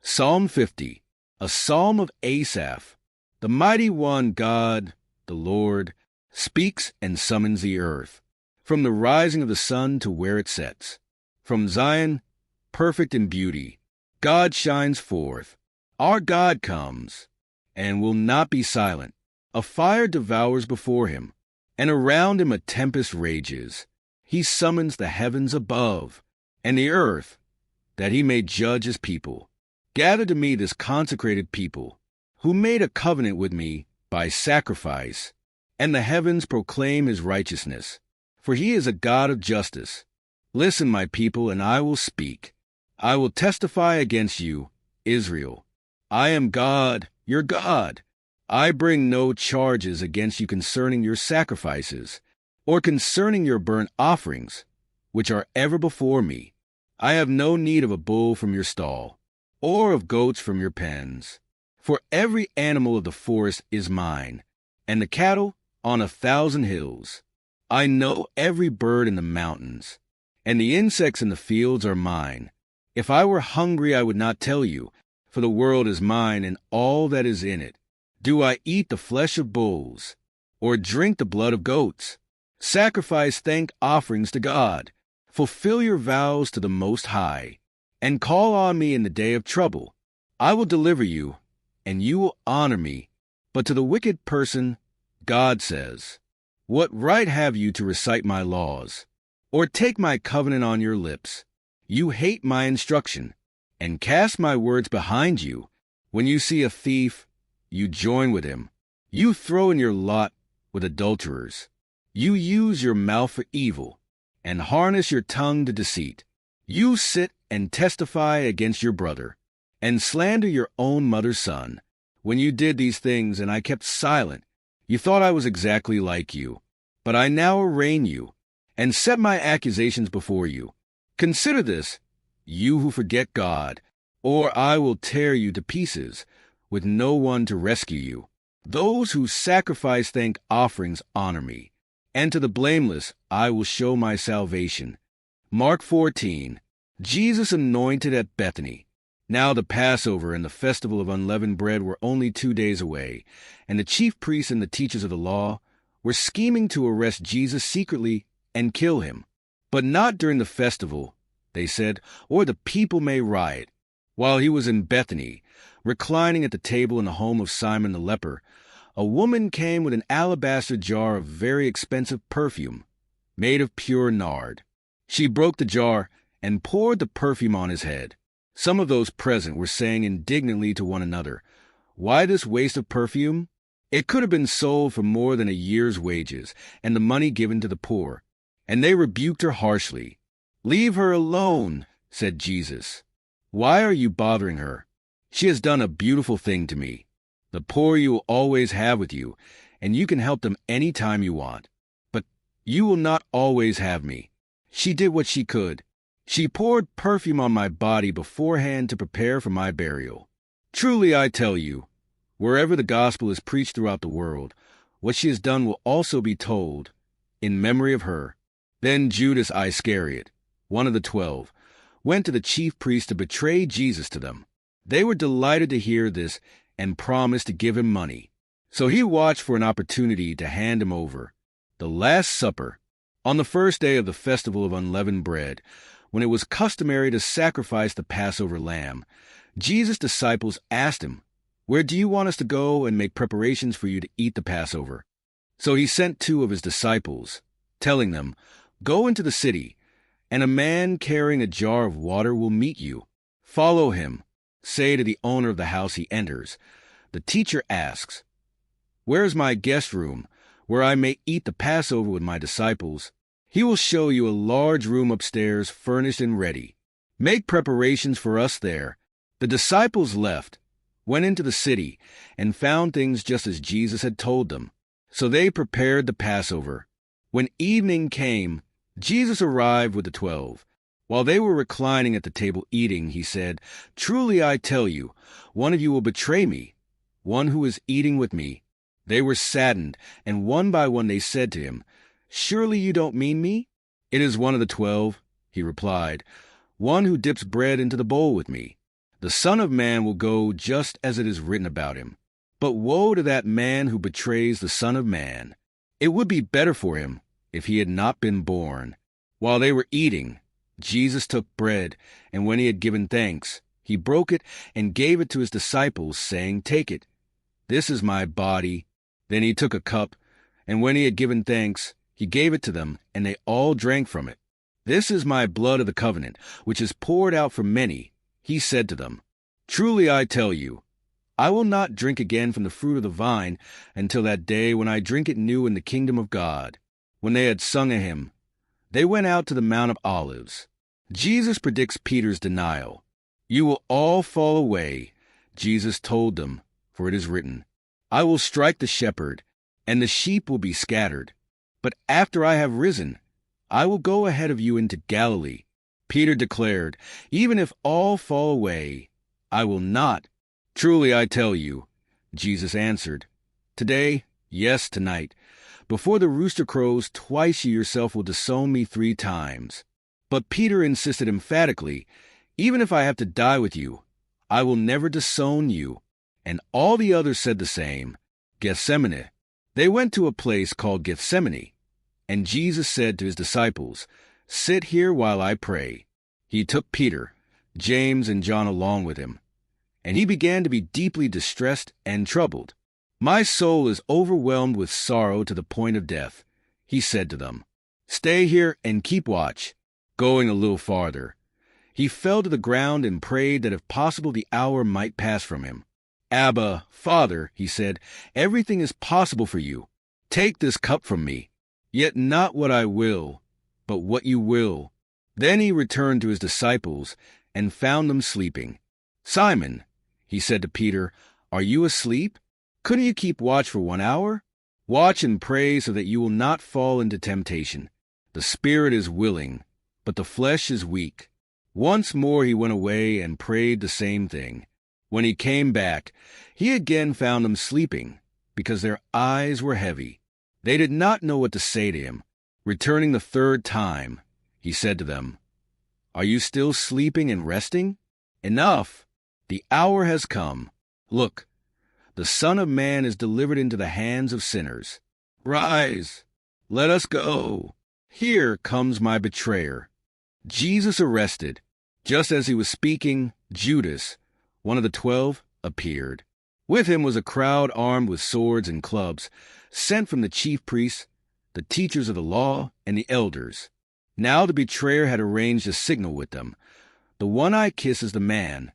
Psalm 50, a psalm of Asaph. The mighty one, God, the Lord, speaks and summons the earth, from the rising of the sun to where it sets. From Zion, perfect in beauty, God shines forth. Our God comes, and will not be silent. A fire devours before him, and around him a tempest rages. He summons the heavens above, and the earth, that he may judge his people. Gather to me this consecrated people, who made a covenant with me by sacrifice, and the heavens proclaim his righteousness. For he is a God of justice. Listen, my people, and I will speak. I will testify against you, Israel. I am God, your God. I bring no charges against you concerning your sacrifices, or concerning your burnt offerings, which are ever before me. I have no need of a bull from your stall, or of goats from your pens. For every animal of the forest is mine, and the cattle on 1,000 hills. I know every bird in the mountains, and the insects in the fields are mine. If I were hungry, I would not tell you, for the world is mine and all that is in it. Do I eat the flesh of bulls, or drink the blood of goats? Sacrifice thank offerings to God. Fulfill your vows to the Most High, and call on me in the day of trouble. I will deliver you, and you will honor me. But to the wicked person, God says, what right have you to recite my laws, or take my covenant on your lips? You hate my instruction, and cast my words behind you. When you see a thief, you join with him. You throw in your lot with adulterers. You use your mouth for evil, and harness your tongue to deceit. You sit and testify against your brother, and slander your own mother's son. When you did these things and I kept silent, you thought I was exactly like you. But I now arraign you, and set my accusations before you. Consider this, you who forget God, or I will tear you to pieces, with no one to rescue you. Those who sacrifice thank offerings honor me, and to the blameless I will show my salvation. Mark 14. Jesus anointed at Bethany. Now the Passover and the festival of unleavened bread were only 2 days away, and the chief priests and the teachers of the law were scheming to arrest Jesus secretly and kill him. But not during the festival, they said, or the people may riot. While he was in Bethany, reclining at the table in the home of Simon the leper, a woman came with an alabaster jar of very expensive perfume, made of pure nard. She broke the jar and poured the perfume on his head. Some of those present were saying indignantly to one another, "Why this waste of perfume? It could have been sold for more than a year's wages, and the money given to the poor." And they rebuked her harshly. "Leave her alone," said Jesus. "Why are you bothering her? She has done a beautiful thing to me. The poor you will always have with you, and you can help them any time you want. But you will not always have me." She did what she could. She poured perfume on my body beforehand to prepare for my burial. Truly I tell you, wherever the gospel is preached throughout the world, what she has done will also be told in memory of her. Then Judas Iscariot, one of the 12, went to the chief priests to betray Jesus to them. They were delighted to hear this and promised to give him money. So he watched for an opportunity to hand him over. The Last Supper. On the first day of the festival of unleavened bread, when it was customary to sacrifice the Passover lamb, Jesus' disciples asked him, "Where do you want us to go and make preparations for you to eat the Passover?" So he sent 2 of his disciples, telling them, "Go into the city, and a man carrying a jar of water will meet you. Follow him. Say to the owner of the house he enters, 'The teacher asks, where is my guest room, where I may eat the Passover with my disciples?' He will show you a large room upstairs, furnished and ready. Make preparations for us there." The disciples left, went into the city, and found things just as Jesus had told them. So they prepared the Passover. When evening came, Jesus arrived with the 12. While they were reclining at the table eating, he said, "Truly I tell you, one of you will betray me, one who is eating with me." They were saddened, and one by one they said to him, "Surely you don't mean me?" "It is one of the 12, he replied, "one who dips bread into the bowl with me." The Son of Man will go just as it is written about him. But woe to that man who betrays the Son of Man. It would be better for him if he had not been born." While they were eating, Jesus took bread, and when he had given thanks, he broke it and gave it to his disciples, saying, "Take it. This is my body." Then he took a cup, and when he had given thanks, he gave it to them, and they all drank from it. "This is my blood of the covenant, which is poured out for many." He said to them, "Truly I tell you, I will not drink again from the fruit of the vine until that day when I drink it new in the kingdom of God." When they had sung a hymn, they went out to the Mount of Olives. Jesus predicts Peter's denial. "You will all fall away," Jesus told them, "for it is written, 'I will strike the shepherd, and the sheep will be scattered.' But after I have risen, I will go ahead of you into Galilee." Peter declared, "Even if all fall away, I will not." "Truly I tell you," Jesus answered, "today, yes, tonight, before the rooster crows, twice you yourself will disown me 3 times. But Peter insisted emphatically, "Even if I have to die with you, I will never disown you." And all the others said the same. Gethsemane. They went to a place called Gethsemane, and Jesus said to his disciples, "Sit here while I pray." He took Peter, James, and John along with him, and he began to be deeply distressed and troubled. "My soul is overwhelmed with sorrow to the point of death," he said to them. "Stay here and keep watch." Going a little farther, he fell to the ground and prayed that if possible the hour might pass from him. "Abba, Father," he said, "everything is possible for you. Take this cup from me. Yet not what I will, but what you will." Then he returned to his disciples and found them sleeping. "Simon," he said to Peter, "are you asleep? Couldn't you keep watch for 1 hour? Watch and pray so that you will not fall into temptation. The spirit is willing, but the flesh is weak." Once more he went away and prayed the same thing. When he came back, he again found them sleeping, because their eyes were heavy. They did not know what to say to him. Returning the 3rd time, he said to them, "Are you still sleeping and resting? Enough! The hour has come. Look, the Son of Man is delivered into the hands of sinners. Rise, let us go. Here comes my betrayer." Jesus arrested. Just as he was speaking, Judas, one of the 12, appeared. With him was a crowd armed with swords and clubs, sent from the chief priests, the teachers of the law, and the elders. Now the betrayer had arranged a signal with them. "The one I kiss is the man.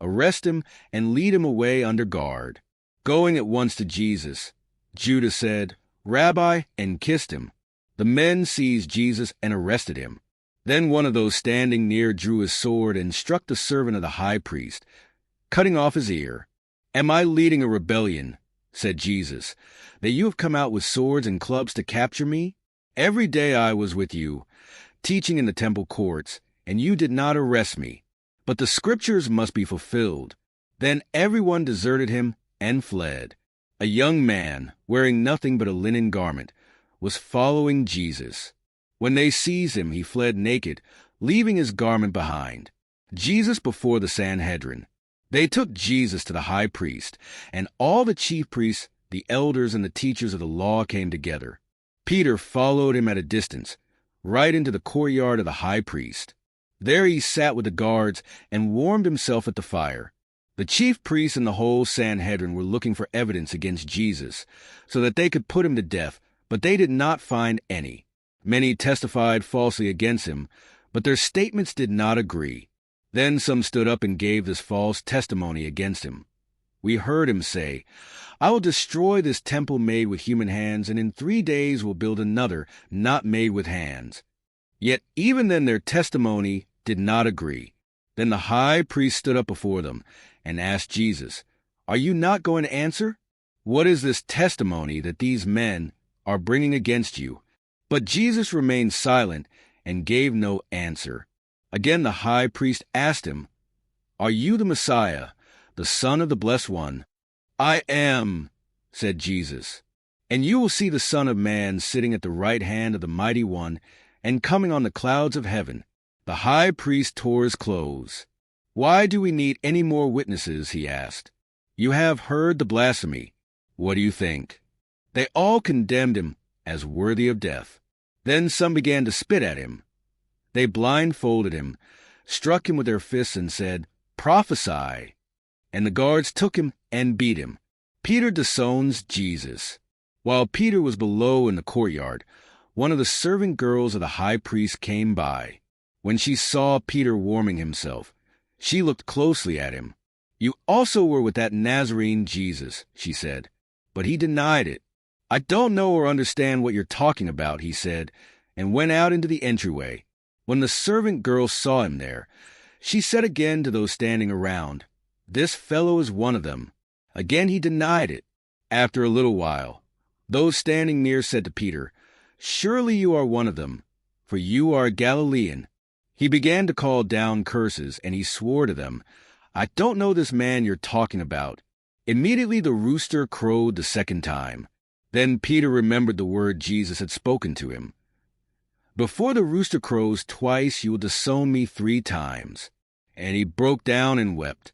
Arrest him and lead him away under guard." Going at once to Jesus, Judas said, "Rabbi," and kissed him. The men seized Jesus and arrested him. Then one of those standing near drew his sword and struck the servant of the high priest, cutting off his ear. "Am I leading a rebellion," said Jesus, "that you have come out with swords and clubs to capture me? Every day I was with you, teaching in the temple courts, and you did not arrest me. But the scriptures must be fulfilled." Then everyone deserted him and fled. A young man, wearing nothing but a linen garment, was following Jesus. When they seized him, he fled naked, leaving his garment behind. Jesus before the Sanhedrin. They took Jesus to the high priest, and all the chief priests, the elders, and the teachers of the law came together. Peter followed him at a distance, right into the courtyard of the high priest. There he sat with the guards and warmed himself at the fire. The chief priests and the whole Sanhedrin were looking for evidence against Jesus, so that they could put him to death, but they did not find any. Many testified falsely against him, but their statements did not agree. Then some stood up and gave this false testimony against him. We heard him say, "I will destroy this temple made with human hands, and in 3 days will build another not made with hands." Yet even then their testimony did not agree. Then the high priest stood up before them and asked Jesus, "Are you not going to answer? What is this testimony that these men are bringing against you?" But Jesus remained silent and gave no answer. Again the high priest asked him, "Are you the Messiah, the Son of the Blessed One?" "I am," said Jesus. "And you will see the Son of Man sitting at the right hand of the Mighty One and coming on the clouds of heaven." The high priest tore his clothes. "Why do we need any more witnesses?" he asked. "You have heard the blasphemy. What do you think?" They all condemned him as worthy of death. Then some began to spit at him. They blindfolded him, struck him with their fists, and said, "Prophesy." And the guards took him and beat him. Peter disowns Jesus. While Peter was below in the courtyard, one of the servant girls of the high priest came by. When she saw Peter warming himself, she looked closely at him. "You also were with that Nazarene Jesus," she said. But he denied it. "I don't know or understand what you're talking about," he said, and went out into the entryway. When the servant girl saw him there, she said again to those standing around, "This fellow is one of them." Again he denied it. After a little while, those standing near said to Peter, "Surely you are one of them, for you are a Galilean." He began to call down curses, and he swore to them, "I don't know this man you're talking about." Immediately the rooster crowed the second time. Then Peter remembered the word Jesus had spoken to him. "Before the rooster crows twice, you will disown me 3 times." And he broke down and wept.